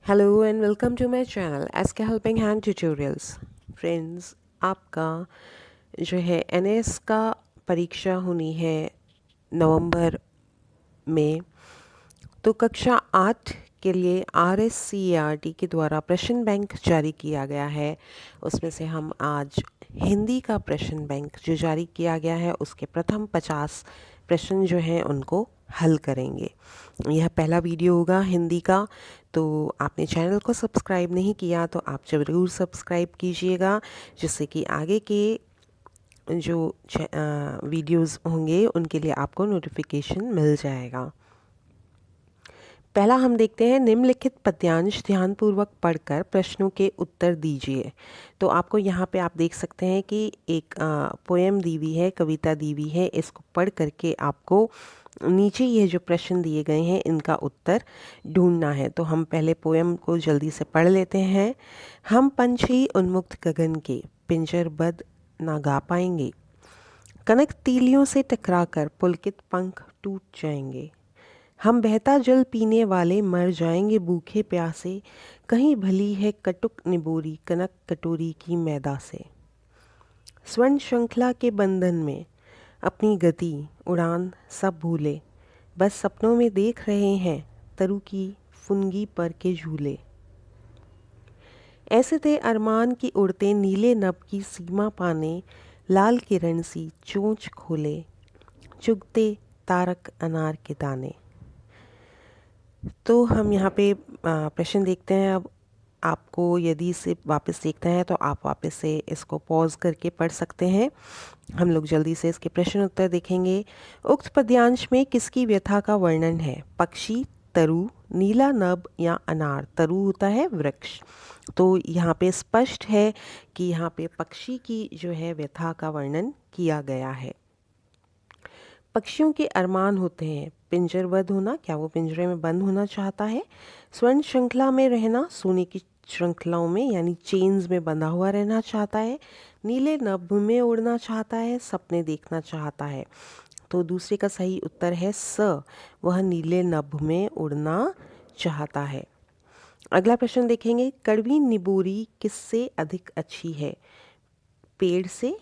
Hello and welcome to my channel SK helping hand tutorials. Friends, आपका जो है NS का परीक्षा होनी है नवंबर में। तो कक्षा 8 के लिए RSCERT के द्वारा प्रश्न बैंक जारी किया गया है। उसमें से हम आज हिंदी का प्रश्न बैंक जो जारी किया गया है उसके प्रथम 50 प्रश्न जो हैं उनको हल करेंगे। यह पहला वीडियो होगा हिंदी का। तो आपने चैनल को सब्सक्राइब नहीं किया तो आप ज़रूर सब्सक्राइब कीजिएगा, जिससे कि आगे के जो वीडियोस होंगे उनके लिए आपको नोटिफिकेशन मिल जाएगा। पहला हम देखते हैं, निम्नलिखित पद्यांश ध्यानपूर्वक पढ़कर प्रश्नों के उत्तर दीजिए। तो आपको यहाँ पे आप देख सकते हैं कि एक पोएम दी हुई है, कविता दी हुई है। इसको पढ़ करके आपको नीचे ये जो प्रश्न दिए गए हैं इनका उत्तर ढूंढना है। तो हम पहले पोएम को जल्दी से पढ़ लेते हैं। हम पंछी उन्मुक्त गगन के पिंजरबद्ध ना गा पाएंगे, कनक तीलियों से टकराकर पुलकित पंख टूट जाएंगे। हम बहता जल पीने वाले मर जाएंगे भूखे प्यासे, कहीं भली है कटुक निबोरी कनक कटोरी की मैदा से। स्वर्ण श्रृंखला के बंधन में अपनी गति उड़ान सब भूले, बस सपनों में देख रहे हैं तरु की फुनगी पर के झूले। ऐसे थे अरमान की उड़ते नीले नभ की सीमा पाने, लाल किरण सी चोंच खोले चुगते तारक अनार के दाने। तो हम यहाँ पे प्रश्न देखते हैं। अब आपको यदि इसे वापस देखना है तो आप वापस से इसको पॉज करके पढ़ सकते हैं। हम लोग जल्दी से इसके प्रश्न उत्तर देखेंगे। उक्त पद्यांश में किसकी व्यथा का वर्णन है? पक्षी, तरु, नीला नभ या अनार। तरु होता है वृक्ष। तो यहाँ पे स्पष्ट है कि यहाँ पे पक्षी की जो है व्यथा का वर्णन किया गया है। पक्षियों के अरमान होते हैं पिंजरबद्ध होना, क्या वो पिंजरे में बंद होना चाहता है? स्वर्ण श्रृंखला में रहना, सोने की श्रृंखलाओं में यानी चेन्स में बंधा हुआ रहना चाहता है। नीले नभ में उड़ना चाहता है, सपने देखना चाहता है। तो दूसरे का सही उत्तर है स, वह नीले नभ में उड़ना चाहता है। अगला प्रश्न देखेंगे, कड़वी निबोरी किससे अधिक अच्छी है? पेड़ से,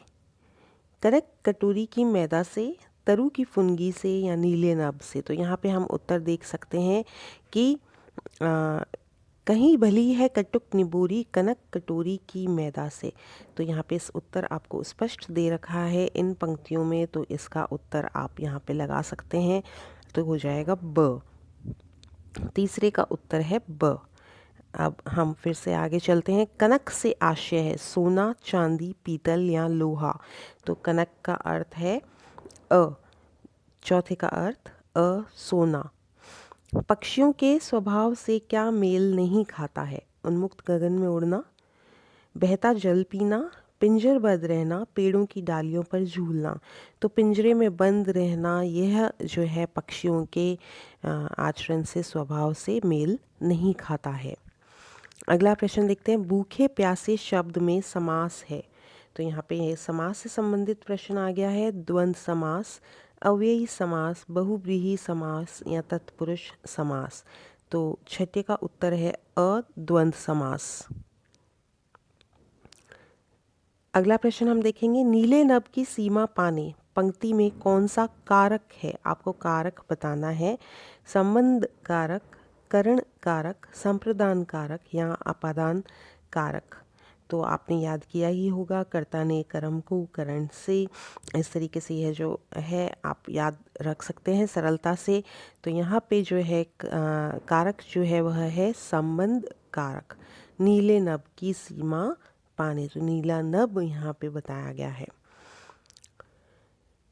कनक कटोरी की मैदा से, तरु की फुनगी से या नीले नभ से। तो यहाँ पे हम उत्तर देख सकते हैं कि कहीं भली है कटुक निबोरी कनक कटोरी की मैदा से। तो यहाँ पे इस उत्तर आपको स्पष्ट दे रखा है इन पंक्तियों में, तो इसका उत्तर आप यहाँ पे लगा सकते हैं। तो हो जाएगा ब। तीसरे का उत्तर है ब। अब हम फिर से आगे चलते हैं। कनक से आशय है सोना, चांदी, पीतल या लोहा। तो कनक का अर्थ है अ। चौथे का अर्थ अ, सोना। पक्षियों के स्वभाव से क्या मेल नहीं खाता है? उन्मुक्त गगन में उड़ना, बहता जल पीना, पिंजरबद्ध रहना, पेड़ों की डालियों पर झूलना। तो पिंजरे में बंद रहना यह जो है पक्षियों के आचरण से, स्वभाव से मेल नहीं खाता है। अगला प्रश्न देखते हैं, भूखे प्यासे शब्द में समास है। तो यहाँ पे ये समास से संबंधित प्रश्न आ गया है। द्वंद्व समास, अव्ययी समास, बहुव्रीहि समास या तत्पुरुष समास। तो छठे का उत्तर है अद्वंद्व समास। अगला प्रश्न हम देखेंगे, नीले नभ की सीमा पाने पंक्ति में कौन सा कारक है? आपको कारक बताना है। संबंध कारक, करण कारक, संप्रदान कारक या अपादान कारक। तो आपने याद किया ही होगा, कर्ता ने कर्म को करण से, इस तरीके से यह जो है आप याद रख सकते हैं सरलता से। तो यहाँ पे जो है कारक जो है वह है संबंध कारक। नीले नभ की सीमा पाने, तो नीला नभ यहाँ पे बताया गया है।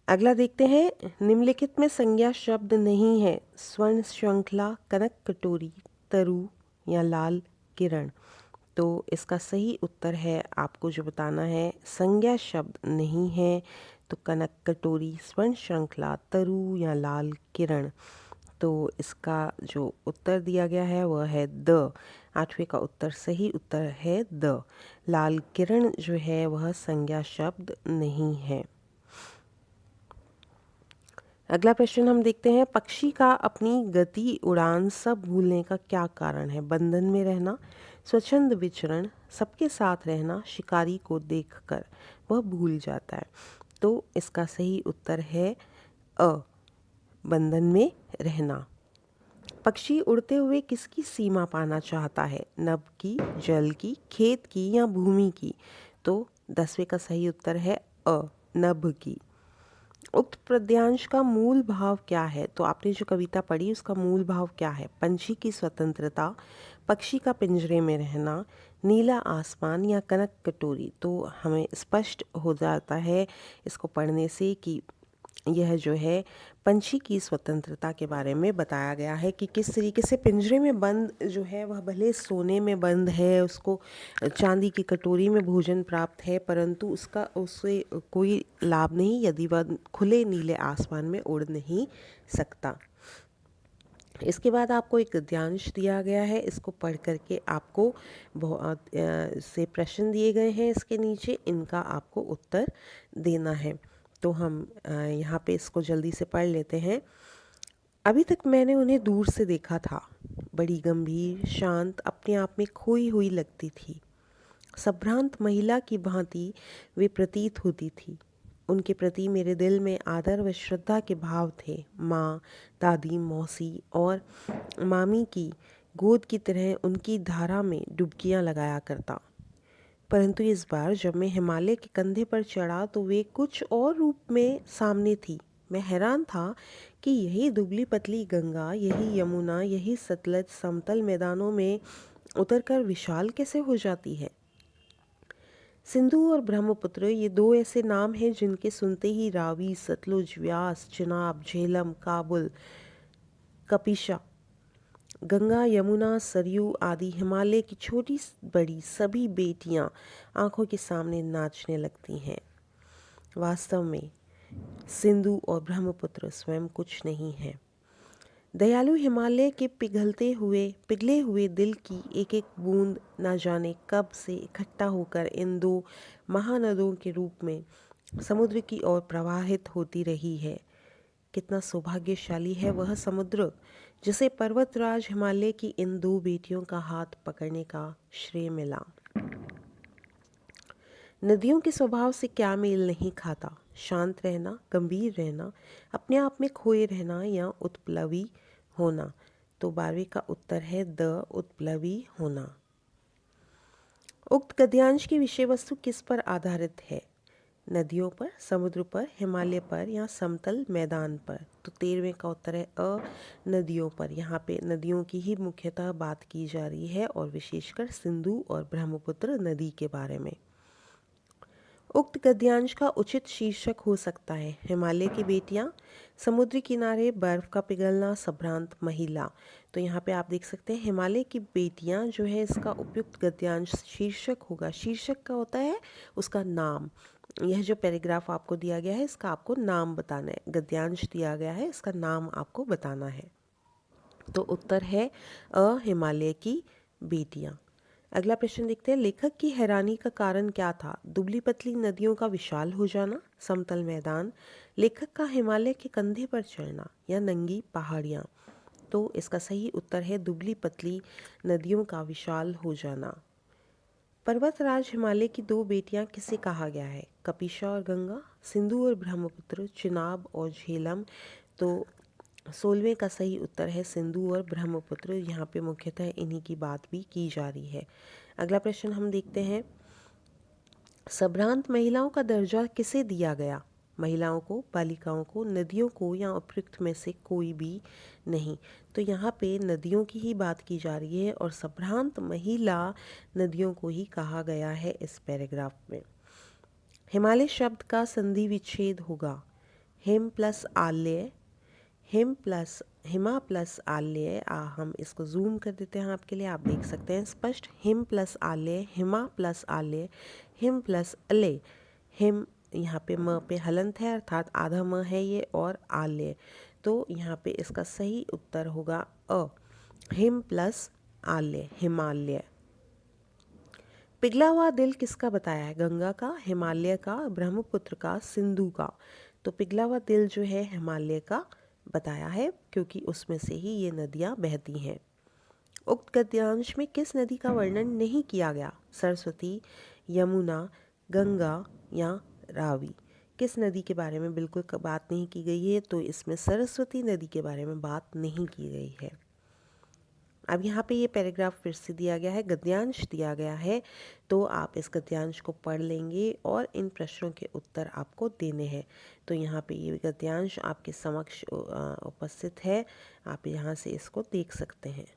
अगला देखते हैं, निम्नलिखित में संज्ञा शब्द नहीं है। स्वर्ण श्रृंखला, कनक कटोरी, तरु या लाल किरण। तो इसका सही उत्तर है, आपको जो बताना है, संज्ञा शब्द नहीं है। तो कनक कटोरी, स्वर्ण श्रृंखला, तरु या लाल किरण। तो इसका जो उत्तर दिया गया है वह है द। आठवें का उत्तर सही उत्तर है द। लाल किरण जो है वह संज्ञा शब्द नहीं है। अगला प्रश्न हम देखते हैं, पक्षी का अपनी गति उड़ान सब भूलने का क्या कारण है? बंधन में रहना, स्वच्छंद विचरण, सबके साथ रहना, शिकारी को देखकर वह भूल जाता है। तो इसका सही उत्तर है अ, बंधन में रहना। पक्षी उड़ते हुए किसकी सीमा पाना चाहता है? नभ की, जल की, खेत की या भूमि की? तो 10वें का सही उत्तर है अ, नभ की। उक्त पद्यांश का मूल भाव क्या है? तो आपने जो कविता पढ़ी उसका मूल भाव क्या है? पंछी की स्वतंत्रता, पक्षी का पिंजरे में रहना, नीला आसमान या कनक कटोरी? तो हमें स्पष्ट हो जाता है इसको पढ़ने से कि यह जो है पंछी की स्वतंत्रता के बारे में बताया गया है कि किस तरीके से पिंजरे में बंद जो है वह भले सोने में बंद है, उसको चांदी की कटोरी में भोजन प्राप्त है, परंतु उसका उससे कोई लाभ नहीं यदि वह खुले नीले आसमान में उड़ नहीं सकता। इसके बाद आपको एक गद्यांश दिया गया है, इसको पढ़ करके आपको बहुत से प्रश्न दिए गए हैं इसके नीचे, इनका आपको उत्तर देना है। तो हम यहाँ पे इसको जल्दी से पढ़ लेते हैं। अभी तक मैंने उन्हें दूर से देखा था, बड़ी गंभीर, शांत, अपने आप में खोई हुई लगती थी। संभ्रांत महिला की भांति वे प्रतीत होती थी। उनके प्रति मेरे दिल में आदर व श्रद्धा के भाव थे। माँ, दादी, मौसी और मामी की गोद की तरह उनकी धारा में डुबकियां लगाया करता। परंतु इस बार जब मैं हिमालय के कंधे पर चढ़ा तो वे कुछ और रूप में सामने थी। मैं हैरान था कि यही दुबली पतली गंगा, यही यमुना, यही सतलज समतल मैदानों में उतरकर विशाल कैसे हो जाती है। सिंधु और ब्रह्मपुत्र ये दो ऐसे नाम हैं जिनके सुनते ही रावी, सतलुज, व्यास, चिनाब, झेलम, काबुल, कपिशा, गंगा, यमुना, सरयू आदि हिमालय की छोटी बड़ी सभी बेटियां आंखों के सामने नाचने लगती हैं। वास्तव में सिंधु और ब्रह्मपुत्र स्वयं कुछ नहीं है। दयालु हिमालय के पिघले हुए दिल की एक एक बूंद न जाने कब से इकट्ठा होकर इन दो महानदों के रूप में समुद्र की ओर प्रवाहित होती रही है। कितना सौभाग्यशाली है वह समुद्र जिसे पर्वतराज हिमालय की इन दो बेटियों का हाथ पकड़ने का श्रेय मिला। नदियों के स्वभाव से क्या मेल नहीं खाता? शांत रहना, गंभीर रहना, अपने आप में खोए रहना या उत्प्लवी होना? तो 12वें का उत्तर है द, उत्प्लवी होना। उक्त गद्यांश की विषय वस्तु किस पर आधारित है? नदियों पर, समुद्र पर, हिमालय पर या समतल मैदान पर? तो 13वें का उत्तर है अ, नदियों पर। यहाँ पे नदियों की ही मुख्यतः बात की जा रही है और विशेषकर सिंधु और ब्रह्मपुत्र नदी के बारे में। उक्त गद्यांश का उचित शीर्षक हो सकता है हिमालय की बेटियां, समुद्र किनारे बर्फ का पिघलना, संभ्रांत महिला। तो यहाँ पे आप देख सकते हैं हिमालय की बेटियां जो है इसका उपयुक्त गद्यांश शीर्षक होगा। शीर्षक का होता है उसका नाम। यह जो पैराग्राफ आपको दिया गया है इसका आपको नाम बताना है। गद्यांश दिया गया है, इसका नाम आपको बताना है। तो उत्तर है अ, हिमालय की बेटियां। अगला प्रश्न देखते हैं, लेखक की हैरानी का कारण क्या था? दुबली पतली नदियों का विशाल हो जाना, समतल मैदान, लेखक का हिमालय के कंधे पर चढ़ना या नंगी पहाड़ियाँ? तो इसका सही उत्तर है दुबली पतली नदियों का विशाल हो जाना। पर्वतराज हिमालय की दो बेटियां किसे कहा गया है? कपिशा और गंगा, सिंधु और ब्रह्मपुत्र, चिनाब और झेलम? तो 16वें का सही उत्तर है सिंधु और ब्रह्मपुत्र। यहाँ पे मुख्यतः इन्हीं की बात भी की जा रही है। अगला प्रश्न हम देखते हैं, संभ्रांत महिलाओं का दर्जा किसे दिया गया? महिलाओं को, बालिकाओं को, नदियों को या उपयुक्त में से कोई भी नहीं? तो यहाँ पे नदियों की ही बात की जा रही है और संभ्रांत महिला नदियों को ही कहा गया है इस पैराग्राफ में। हिमालय शब्द का संधि विच्छेद होगा हिम प्लस आल्य, हिमा प्लस आल्य। हम इसको जूम कर देते हैं आपके लिए, आप देख सकते हैं स्पष्ट। हिम प्लस आल्य, हिमा प्लस आल्य, हिम प्लस अले। हिम यहाँ पे म पे हलंत है अर्थात आधा म है ये, और आल्य। तो यहाँ पे इसका सही उत्तर होगा अ, हिम प्लस आल्य, हिमालय। पिघला हुआ दिल किसका बताया है? गंगा का, हिमालय का, ब्रह्मपुत्र का, सिंधु का? तो पिघला हुआ तिल जो है हिमालय का बताया है, क्योंकि उसमें से ही ये नदियाँ बहती हैं। उक्त गद्यांश में किस नदी का वर्णन नहीं किया गया? सरस्वती, यमुना, गंगा या रावी? किस नदी के बारे में बिल्कुल बात नहीं की गई है? तो इसमें सरस्वती नदी के बारे में बात नहीं की गई है। अब यहाँ पे ये पैराग्राफ फिर से दिया गया है, गद्यांश दिया गया है, तो आप इस गद्यांश को पढ़ लेंगे और इन प्रश्नों के उत्तर आपको देने हैं। तो यहाँ पे ये गद्यांश आपके समक्ष उपस्थित है, आप यहाँ से इसको देख सकते हैं।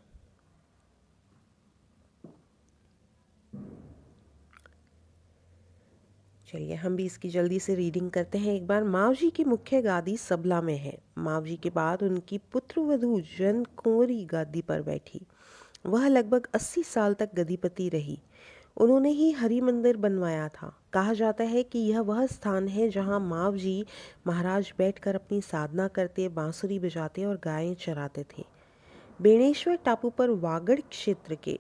चलिए हम भी इसकी जल्दी से रीडिंग करते हैं एक बार। मावजी की मुख्य गादी सबला में है। मावजी के बाद उनकी पुत्रवधू जन कुंवरी गादी पर बैठी। वह लगभग 80 साल तक गदीपति रही। उन्होंने ही हरि मंदिर बनवाया था। कहा जाता है कि यह वह स्थान है जहाँ मावजी महाराज बैठकर अपनी साधना करते, बांसुरी बजाते और गायें चराते थे। बेणेश्वर टापू पर वागड़ क्षेत्र के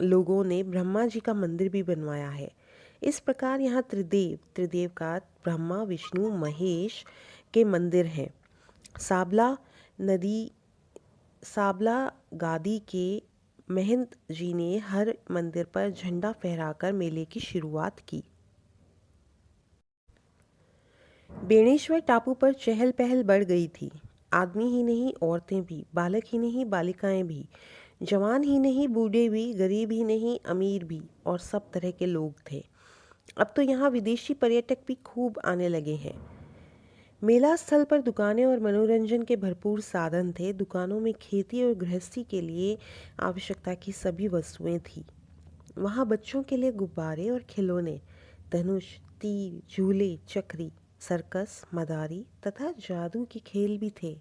लोगों ने ब्रह्मा जी का मंदिर भी बनवाया है। इस प्रकार यहाँ त्रिदेव का ब्रह्मा, विष्णु, महेश के मंदिर हैं। साबला गादी के महंत जी ने हर मंदिर पर झंडा फहराकर मेले की शुरुआत की। बेणेश्वर टापू पर चहल पहल बढ़ गई थी। आदमी ही नहीं, औरतें भी, बालक ही नहीं, बालिकाएं भी, जवान ही नहीं, बूढ़े भी, गरीब ही नहीं, अमीर भी, और सब तरह के लोग थे। अब तो यहाँ विदेशी पर्यटक भी खूब आने लगे हैं। मेला स्थल पर दुकानें और मनोरंजन के भरपूर साधन थे। दुकानों में खेती और गृहस्थी के लिए आवश्यकता की सभी वस्तुएं थी। वहाँ बच्चों के लिए गुब्बारे और खिलौने, धनुष, तीर, झूले, चक्री, सर्कस, मदारी तथा जादू के खेल भी थे।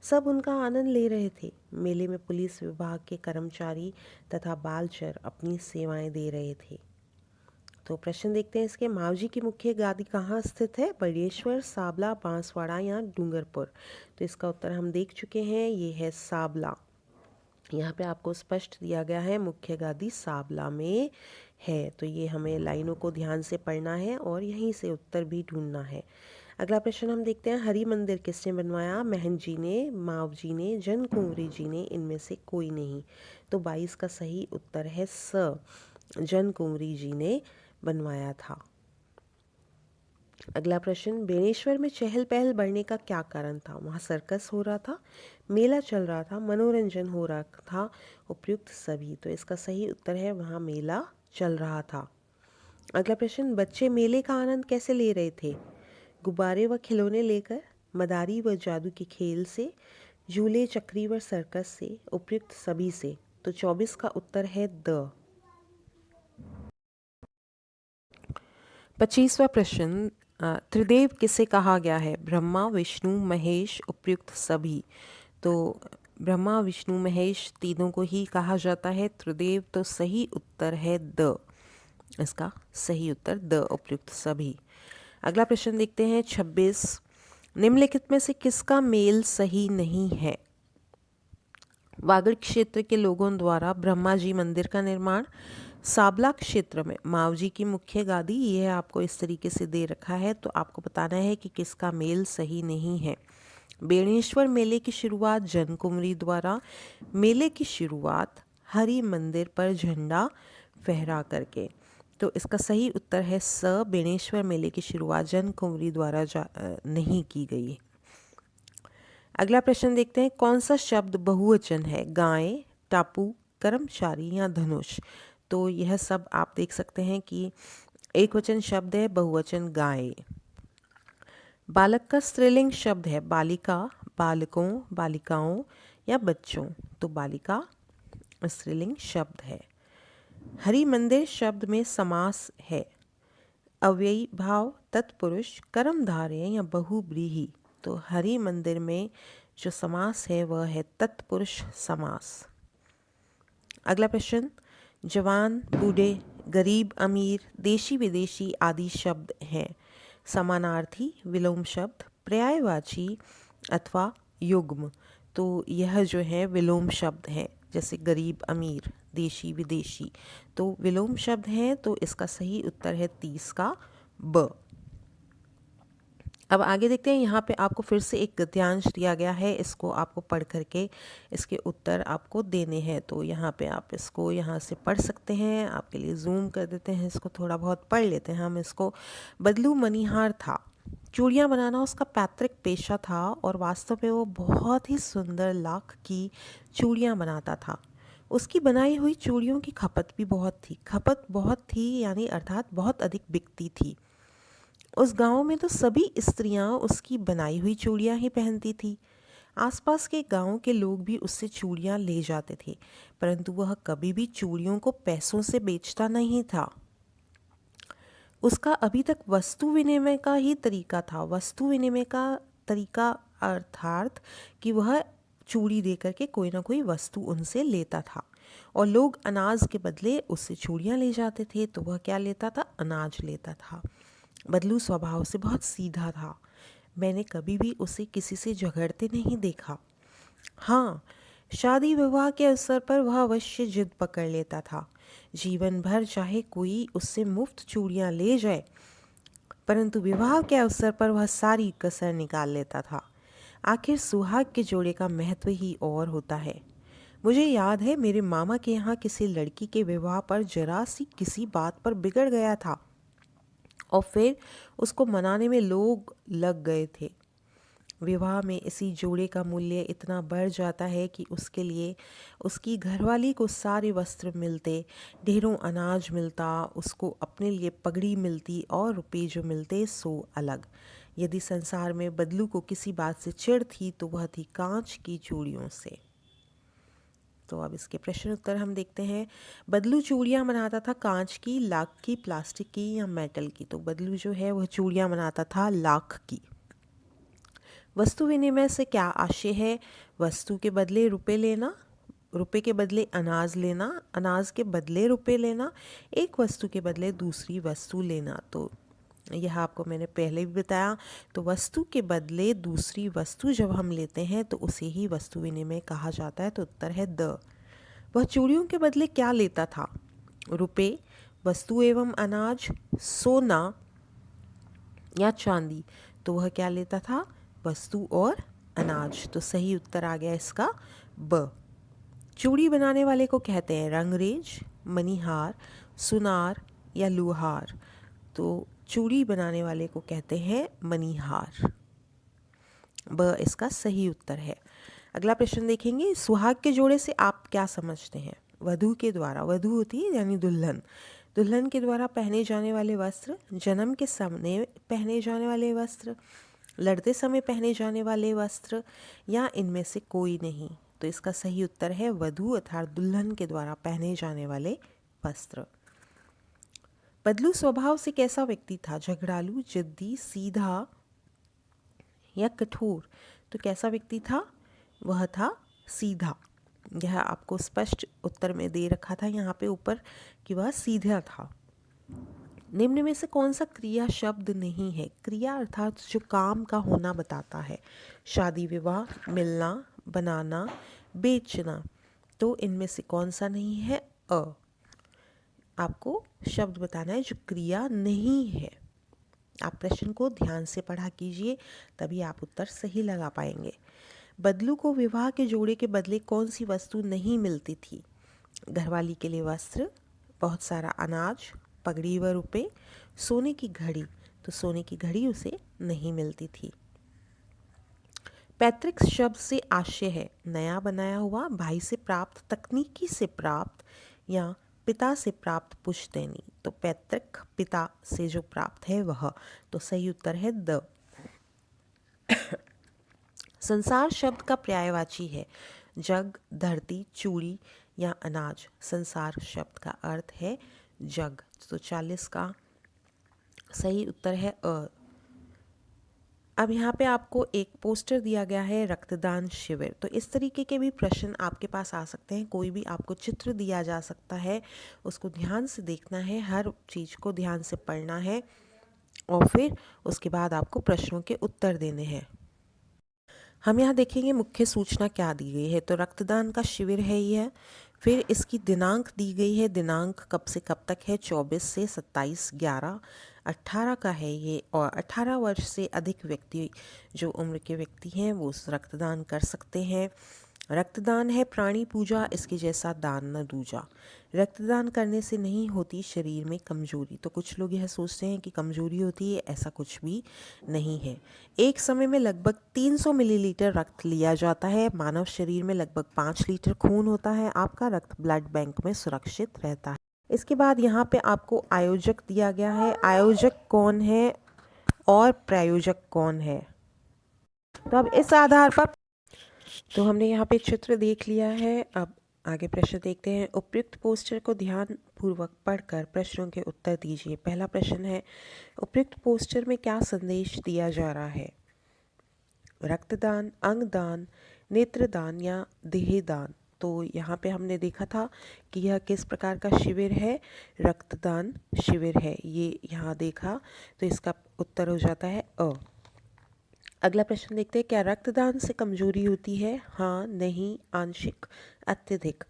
सब उनका आनंद ले रहे थे। मेले में पुलिस विभाग के कर्मचारी तथा बालचर अपनी सेवाएं दे रहे थे। तो प्रश्न देखते हैं इसके। मावजी की मुख्य गादी कहाँ स्थित है? बड़ेश्वर, साबला, बांसवाड़ा या डूंगरपुर? तो इसका उत्तर हम देख चुके हैं, ये है साबला। यहाँ पे आपको स्पष्ट दिया गया है मुख्य गादी साबला में है। तो ये हमें लाइनों को ध्यान से पढ़ना है और यहीं से उत्तर भी ढूंढना है। अगला प्रश्न हम देखते हैं, हरि मंदिर किसने बनवाया? महंत जी ने, माव जी ने, जन कुंवरी जी ने, इनमें से कोई नहीं। तो 22 का सही उत्तर है स, जन कुंवरी जी ने बनवाया था। अगला प्रश्न, बेणेश्वर में चहल पहल बढ़ने का क्या कारण था? वहाँ सर्कस हो रहा था, मेला चल रहा था, मनोरंजन हो रहा था, उपयुक्त सभी। तो इसका सही उत्तर है वहाँ मेला चल रहा था। अगला प्रश्न, बच्चे मेले का आनंद कैसे ले रहे थे? गुब्बारे व खिलौने लेकर, मदारी व जादू के खेल से, झूले, चक्री व सर्कस से, उपयुक्त सभी से। तो 24 का उत्तर है द। 25वां प्रश्न, त्रिदेव किसे कहा गया है? ब्रह्मा, विष्णु, महेश, उपयुक्त सभी। तो ब्रह्मा, विष्णु, महेश तीनों को ही कहा जाता है त्रिदेव। तो सही उत्तर है द। इसका सही उत्तर द, उपयुक्त सभी। अगला प्रश्न देखते हैं 26, निम्नलिखित में से किसका मेल सही नहीं है? वागड़ क्षेत्र के लोगों द्वारा ब्रह्मा जी मंदिर का निर्माण, साबला क्षेत्र में मावजी की मुख्य गादी, यह आपको इस तरीके से दे रखा है, तो आपको बताना है कि किसका मेल सही नहीं है। बेणेश्वर मेले की शुरुआत जन कुंवरी द्वारा, मेले की शुरुआत हरि मंदिर पर झंडा फहरा करके। तो इसका सही उत्तर है स, बेणेश्वर मेले की शुरुआत जन कुंवरी द्वारा नहीं की गई। अगला प्रश्न देखते हैं, कौन सा शब्द बहुवचन है? गाय, टापू, कर्मचारी या धनुष? तो यह सब आप देख सकते हैं कि एक वचन शब्द है, बहुवचन गाय। बालक का स्त्रीलिंग शब्द है बालिका, बालकों, बालिकाओं या बच्चों? तो बालिका स्त्रीलिंग शब्द है। हरि मंदिर शब्द में समास है, अव्ययी भाव, तत्पुरुष, कर्मधारय या बहुब्रीहि? तो हरि मंदिर में जो समास है वह है तत्पुरुष समास। अगला प्रश्न, जवान, बूढ़े, गरीब, अमीर, देशी, विदेशी आदि शब्द हैं समानार्थी, विलोम शब्द, पर्यायवाची अथवा युग्म? तो यह जो है विलोम शब्द है, जैसे गरीब, अमीर, देशी, विदेशी, तो विलोम शब्द हैं। तो इसका सही उत्तर है 30 का ब। अब आगे देखते हैं। यहाँ पे आपको फिर से एक गद्यांश दिया गया है, इसको आपको पढ़ करके इसके उत्तर आपको देने हैं। तो यहाँ पे आप इसको यहाँ से पढ़ सकते हैं। आपके लिए जूम कर देते हैं, इसको थोड़ा बहुत पढ़ लेते हैं हम इसको। बदलू मनीहार था, चूड़ियाँ बनाना उसका पैतृक पेशा था और वास्तव में वो बहुत ही सुंदर लाख की चूड़ियाँ बनाता था। उसकी बनाई हुई चूड़ियों की खपत भी बहुत थी। खपत बहुत थी यानी अर्थात बहुत अधिक बिकती थी। उस गांव में तो सभी स्त्रियां उसकी बनाई हुई चूड़ियां ही पहनती थी। आसपास के गांव के लोग भी उससे चूड़ियां ले जाते थे, परंतु वह कभी भी चूड़ियों को पैसों से बेचता नहीं था। उसका अभी तक वस्तु विनिमय का ही तरीका था। वस्तु विनिमय का तरीका अर्थात कि वह चूड़ी दे करके कोई ना कोई वस्तु उनसे लेता था और लोग अनाज के बदले उससे चूड़ियाँ ले जाते थे, तो वह क्या लेता था? अनाज लेता था। बदलू स्वभाव से बहुत सीधा था। मैंने कभी भी उसे किसी से झगड़ते नहीं देखा। हाँ, शादी विवाह के अवसर पर वह अवश्य जिद पकड़ लेता था। जीवन भर चाहे कोई उससे मुफ्त चूड़ियाँ ले जाए, परंतु विवाह के अवसर पर वह सारी कसर निकाल लेता था। आखिर सुहाग के जोड़े का महत्व ही और होता है। मुझे याद है मेरे मामा के यहाँ किसी लड़की के विवाह पर जरा सी किसी बात पर बिगड़ गया था और फिर उसको मनाने में लोग लग गए थे। विवाह में इसी जोड़े का मूल्य इतना बढ़ जाता है कि उसके लिए उसकी घरवाली को सारे वस्त्र मिलते, ढेरों अनाज मिलता, उसको अपने लिए पगड़ी मिलती और रुपये जो मिलते सो अलग। यदि संसार में बदलू को किसी बात से चिढ़ थी तो वह थी कांच की चूड़ियों से। तो अब इसके प्रश्न उत्तर हम देखते हैं। बदलू चूड़ियाँ बनाता था कांच की, लाख की, प्लास्टिक की या मेटल की? तो बदलू जो है वह चूड़ियाँ बनाता था लाख की। वस्तु विनिमय से क्या आशय है? वस्तु के बदले रुपए लेना, रुपए के बदले अनाज लेना, अनाज के बदले रुपए लेना, एक वस्तु के बदले दूसरी वस्तु लेना। तो यह आपको मैंने पहले भी बताया। तो वस्तु के बदले दूसरी वस्तु जब हम लेते हैं तो उसे ही वस्तु विनिमय कहा जाता है। तो उत्तर है द। वह चूड़ियों के बदले क्या लेता था? रुपए, वस्तु एवं अनाज, सोना या चांदी? तो वह क्या लेता था? वस्तु और अनाज। तो सही उत्तर आ गया इसका ब। चूड़ी बनाने वाले को कहते हैं रंगरेज, मणिहार, सुनार या लुहार? तो चूड़ी बनाने वाले को कहते हैं मणिहार। ब इसका सही उत्तर है। अगला प्रश्न देखेंगे। सुहाग के जोड़े से आप क्या समझते हैं? वधू के द्वारा, वधू होती है यानी दुल्हन, दुल्हन के द्वारा पहने जाने वाले वस्त्र, जन्म के समय पहने जाने वाले वस्त्र, लड़ते समय पहने जाने वाले वस्त्र या इनमें से कोई नहीं? तो इसका सही उत्तर है वधू अर्थात दुल्हन के द्वारा पहने जाने वाले वस्त्र। बदलू स्वभाव से कैसा व्यक्ति था? झगड़ालू, जिद्दी, सीधा या कठोर? तो कैसा व्यक्ति था? वह था सीधा। यह आपको स्पष्ट उत्तर में दे रखा था यहाँ पे ऊपर कि वह सीधा था। निम्न में से कौन सा क्रिया शब्द नहीं है? क्रिया अर्थात जो काम का होना बताता है। शादी विवाह, मिलना, बनाना, बेचना। तो इनमें से कौन सा नहीं है? अ। आपको शब्द बताना है जो क्रिया नहीं है। आप प्रश्न को ध्यान से पढ़ा कीजिए, तभी आप उत्तर सही लगा पाएंगे। बदलू को विवाह के जोड़े के बदले कौन सी वस्तु नहीं मिलती थी? घरवाली के लिए वस्त्र, बहुत सारा अनाज, पगड़ी व रुपये, सोने की घड़ी। तो सोने की घड़ी उसे नहीं मिलती थी। पैतृक शब्द से आशय है नया बनाया हुआ, भाई से प्राप्त, तकनीकी से प्राप्त या पिता से प्राप्त पुश्तैनी। तो पैतृक पिता से जो प्राप्त है वह। तो सही उत्तर है द। संसार शब्द का पर्यायवाची है जग, धरती, चूड़ी या अनाज? संसार शब्द का अर्थ है जग। तो 40 का सही उत्तर है अ। अब यहाँ पे आपको एक पोस्टर दिया गया है रक्तदान शिविर। तो इस तरीके के भी प्रश्न आपके पास आ सकते हैं। कोई भी आपको चित्र दिया जा सकता है, उसको ध्यान से देखना है, हर चीज़ को ध्यान से पढ़ना है और फिर उसके बाद आपको प्रश्नों के उत्तर देने हैं। हम यहाँ देखेंगे मुख्य सूचना क्या दी गई है। तो रक्तदान का शिविर है यह। फिर इसकी दिनांक दी गई है, दिनांक कब से कब तक है? 24 से 27/11। 18 का है ये, और 18 वर्ष से अधिक व्यक्ति जो उम्र के व्यक्ति हैं वो रक्तदान कर सकते हैं। रक्तदान है प्राणी पूजा, इसके जैसा दान न दूजा। रक्तदान करने से नहीं होती शरीर में कमजोरी। तो कुछ लोग यह सोचते हैं कि कमजोरी होती है, ऐसा कुछ भी नहीं है। एक समय में लगभग 300 मिलीलीटर रक्त लिया जाता है। मानव शरीर में लगभग 5 लीटर खून होता है। आपका रक्त ब्लड बैंक में सुरक्षित रहता है। इसके बाद यहाँ पे आपको आयोजक दिया गया है। आयोजक कौन है और प्रायोजक कौन है, तो अब इस आधार पर तो हमने यहाँ पे चित्र देख लिया है। अब आगे प्रश्न देखते हैं। उपयुक्त पोस्टर को ध्यान पूर्वक पढ़कर प्रश्नों के उत्तर दीजिए। पहला प्रश्न है, उपयुक्त पोस्टर में क्या संदेश दिया जा रहा है? रक्तदान, अंगदान, नेत्रदान या देहदान? तो यहाँ पे हमने देखा था कि यह किस प्रकार का शिविर है, रक्तदान शिविर है, ये यहाँ देखा, तो इसका उत्तर हो जाता है अ। अगला प्रश्न देखते हैं, क्या रक्तदान से कमजोरी होती है? हाँ, नहीं, आंशिक, अत्यधिक।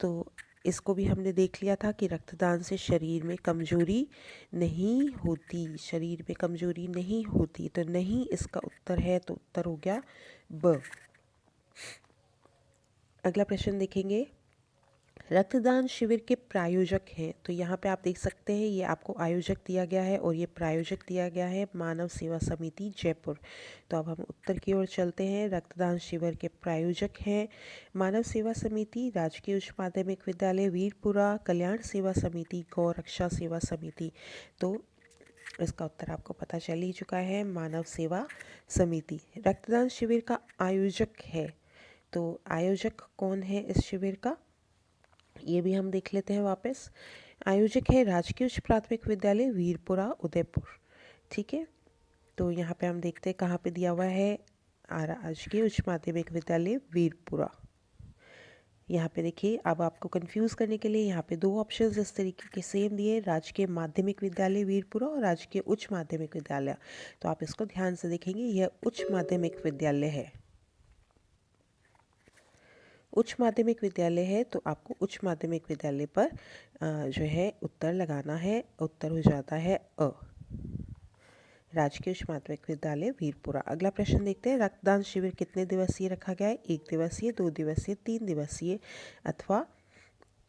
तो इसको भी हमने देख लिया था कि रक्तदान से शरीर में कमजोरी नहीं होती, शरीर में कमजोरी नहीं होती, तो नहीं इसका उत्तर है, तो उत्तर हो गया ब। अगला प्रश्न देखेंगे, रक्तदान शिविर के प्रायोजक हैं। तो यहाँ पे आप देख सकते हैं ये आपको आयोजक दिया गया है और ये प्रायोजक दिया गया है मानव सेवा समिति जयपुर। तो अब हम उत्तर की ओर चलते हैं। रक्तदान शिविर के प्रायोजक हैं मानव सेवा समिति, राजकीय उच्च माध्यमिक विद्यालय वीरपुरा, कल्याण सेवा समिति, गौ रक्षा सेवा समिति। तो इसका उत्तर आपको पता चल ही चुका है, मानव सेवा समिति। रक्तदान शिविर का आयोजक है, तो आयोजक कौन है इस शिविर का, ये भी हम देख लेते हैं वापस। आयोजक है राजकीय उच्च प्राथमिक विद्यालय वीरपुरा उदयपुर। ठीक है, तो यहाँ पे हम देखते हैं कहाँ पे दिया हुआ है, राजकीय उच्च माध्यमिक विद्यालय वीरपुरा। यहाँ पे देखिए, अब आपको कंफ्यूज करने के लिए यहाँ पे दो ऑप्शंस इस तरीके के सेम दिए, राजकीय माध्यमिक विद्यालय वीरपुरा और राजकीय उच्च माध्यमिक विद्यालय। तो आप इसको ध्यान से देखेंगे, यह उच्च माध्यमिक विद्यालय है, उच्च माध्यमिक विद्यालय है, तो आपको उच्च माध्यमिक विद्यालय पर जो है उत्तर लगाना है। उत्तर हो जाता है अ, राजकीय उच्च माध्यमिक विद्यालय वीरपुरा। अगला प्रश्न देखते हैं, रक्तदान शिविर कितने दिवसीय रखा गया है? 1 दिवसीय, 2 दिवसीय, 3 दिवसीय अथवा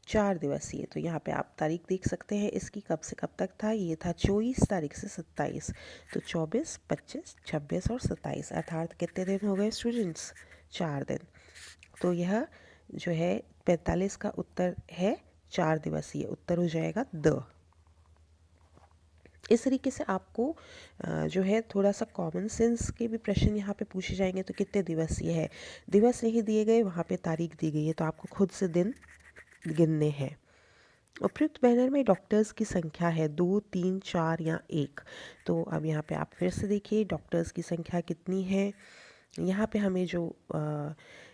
4 दिवसीय। तो यहाँ पे आप तारीख देख सकते हैं इसकी, कब से कब तक था, ये था 24 तारीख से 27। तो 24, 25, 26 और 27, अर्थात कितने दिन हो गए स्टूडेंट्स? 4 दिन। तो यह जो है 45 का उत्तर है 4 दिवसीय, उत्तर हो जाएगा द। इस तरीके से आपको जो है थोड़ा सा कॉमन सेंस के भी प्रश्न यहाँ पे पूछे जाएंगे। तो कितने दिवसीय है, दिवस नहीं दिए गए, वहाँ पे तारीख दी गई है, तो आपको खुद से दिन गिनने हैं। उपयुक्त बैनर में डॉक्टर्स की संख्या है 2, 3, 4 या 1। तो अब यहाँ पे आप फिर से देखिए डॉक्टर्स की संख्या कितनी है। यहाँ पे हमें जो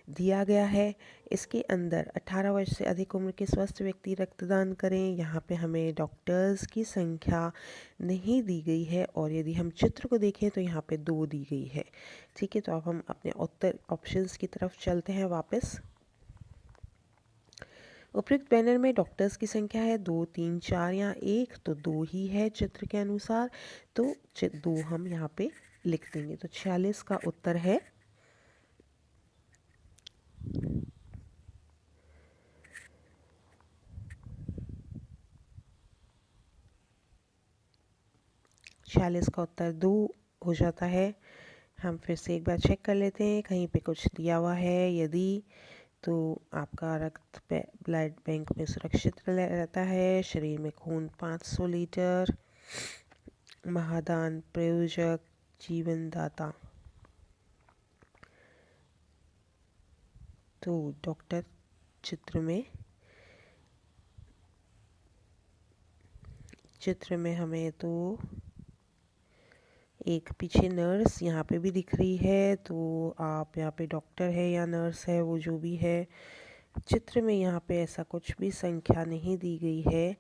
दिया गया है, इसके अंदर 18 वर्ष से अधिक उम्र के स्वस्थ व्यक्ति रक्तदान करें। यहाँ पे हमें डॉक्टर्स की संख्या नहीं दी गई है, और यदि हम चित्र को देखें तो यहाँ पे 2 दी गई है। ठीक है, तो अब हम अपने उत्तर ऑप्शंस की तरफ चलते हैं वापस। उपयुक्त बैनर में डॉक्टर्स की संख्या है 2, 3, 4 या 1। तो 2 ही है चित्र के अनुसार, तो 2 हम यहाँ पे लिख देंगे। तो 46 का उत्तर है 46 का उत्तर 2 हो जाता है। हम फिर से एक बार चेक कर लेते हैं कहीं पे कुछ दिया हुआ है यदि, तो आपका रक्त ब्लड बैंक में सुरक्षित रहता है। शरीर में खून 500 लीटर। महादान प्रयोजक जीवनदाता। तो डॉक्टर चित्र में हमें तो एक पीछे नर्स यहाँ पे भी दिख रही है। तो आप यहाँ पे डॉक्टर है या नर्स है, वो जो भी है, चित्र में यहाँ पे ऐसा कुछ भी संख्या नहीं दी गई है।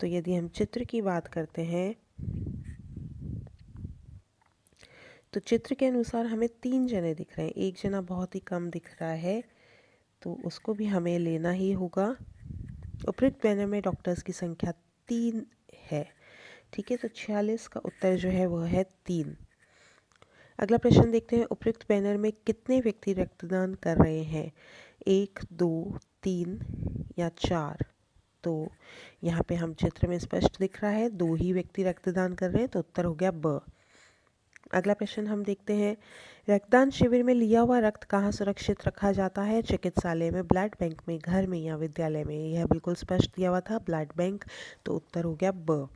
तो यदि हम चित्र की बात करते हैं तो चित्र के अनुसार हमें 3 जने दिख रहे हैं, एक जना बहुत ही कम दिख रहा है, तो उसको भी हमें लेना ही होगा। उपयुक्त बैनर में डॉक्टर्स की संख्या 3 है। ठीक है, तो 46 का उत्तर जो है वह है 3। अगला प्रश्न देखते हैं, उपयुक्त बैनर में कितने व्यक्ति रक्तदान कर रहे हैं, 1, 2, 3 या 4। तो यहाँ पे हम चित्र में स्पष्ट दिख रहा है 2 ही व्यक्ति रक्तदान कर रहे हैं, तो उत्तर हो गया ब। अगला प्रश्न हम देखते हैं, रक्तदान शिविर में लिया हुआ रक्त कहाँ सुरक्षित रखा जाता है, चिकित्सालय में, ब्लड बैंक में, घर में या विद्यालय में। यह बिल्कुल स्पष्ट दिया हुआ था, ब्लड बैंक, तो उत्तर हो गया ब।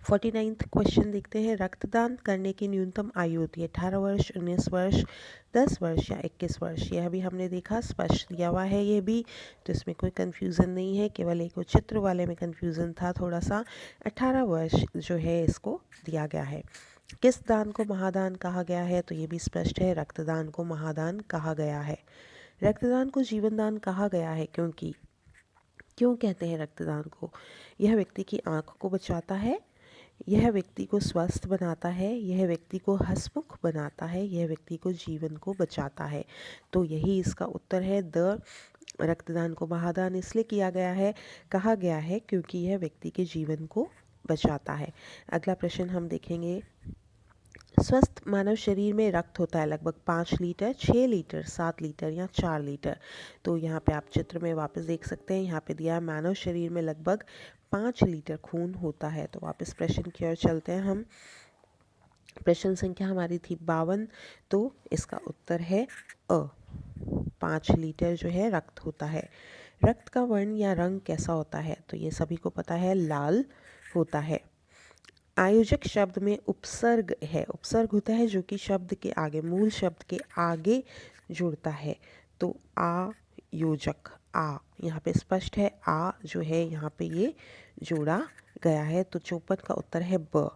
49th क्वेश्चन देखते हैं, रक्तदान करने की न्यूनतम आयु होती है 18 वर्ष, 19 वर्ष, 10 वर्ष या 21 वर्ष। यह भी हमने देखा, स्पष्ट दिया हुआ है ये भी, तो इसमें कोई कन्फ्यूज़न नहीं है, केवल एक वो चित्र वाले में कन्फ्यूज़न था थोड़ा सा। 18 वर्ष जो है इसको दिया गया है। किस दान को महादान कहा गया है, तो ये भी स्पष्ट है, रक्तदान को महादान कहा गया है। रक्तदान को जीवन दान कहा गया है क्योंकि, क्यों कहते हैं रक्तदान को, यह व्यक्ति की आँख को बचाता है, यह व्यक्ति को स्वस्थ बनाता है, यह व्यक्ति को हंसमुख बनाता है, यह व्यक्ति को जीवन को बचाता है। तो यही इसका उत्तर है द। रक्तदान को महादान इसलिए किया गया है, कहा गया है क्योंकि यह व्यक्ति के जीवन को बचाता है। अगला प्रश्न हम देखेंगे, स्वस्थ मानव शरीर में रक्त होता है लगभग 5 लीटर, 6 लीटर, 7 लीटर या 4 लीटर। तो यहाँ पे आप चित्र में वापस देख सकते हैं, यहाँ पे दिया है मानव शरीर में लगभग 5 लीटर खून होता है। तो वापस प्रश्न की ओर चलते हैं हम। प्रश्न संख्या हमारी थी 52, तो इसका उत्तर है अ। 5 लीटर जो है रक्त होता है। रक्त का वर्ण या रंग कैसा होता है, तो ये सभी को पता है, लाल होता है। आयोजक शब्द में उपसर्ग है, उपसर्ग होता है जो कि शब्द के आगे, मूल शब्द के आगे जुड़ता है। तो आयोजक, आ यहाँ पे स्पष्ट है, आ जो है यहाँ पे ये जोड़ा गया है। तो 54 का उत्तर है ब।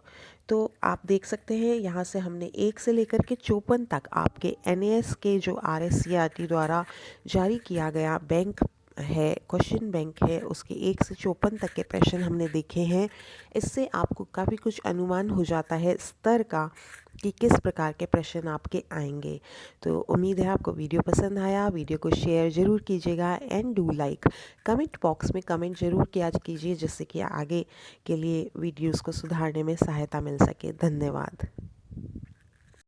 तो आप देख सकते हैं यहाँ से हमने 1 से लेकर के 54 तक आपके NAS के जो RSCRT द्वारा जारी किया गया बैंक है, क्वेश्चन बैंक है, उसके 1 से 54 तक के प्रश्न हमने देखे हैं। इससे आपको काफ़ी कुछ अनुमान हो जाता है स्तर का कि किस प्रकार के प्रश्न आपके आएंगे। तो उम्मीद है आपको वीडियो पसंद आया। वीडियो को शेयर ज़रूर कीजिएगा and do like. Comment box में कमेंट ज़रूर किया कीजिए जिससे कि आगे के लिए वीडियोस को सुधारने में सहायता मिल सके। धन्यवाद।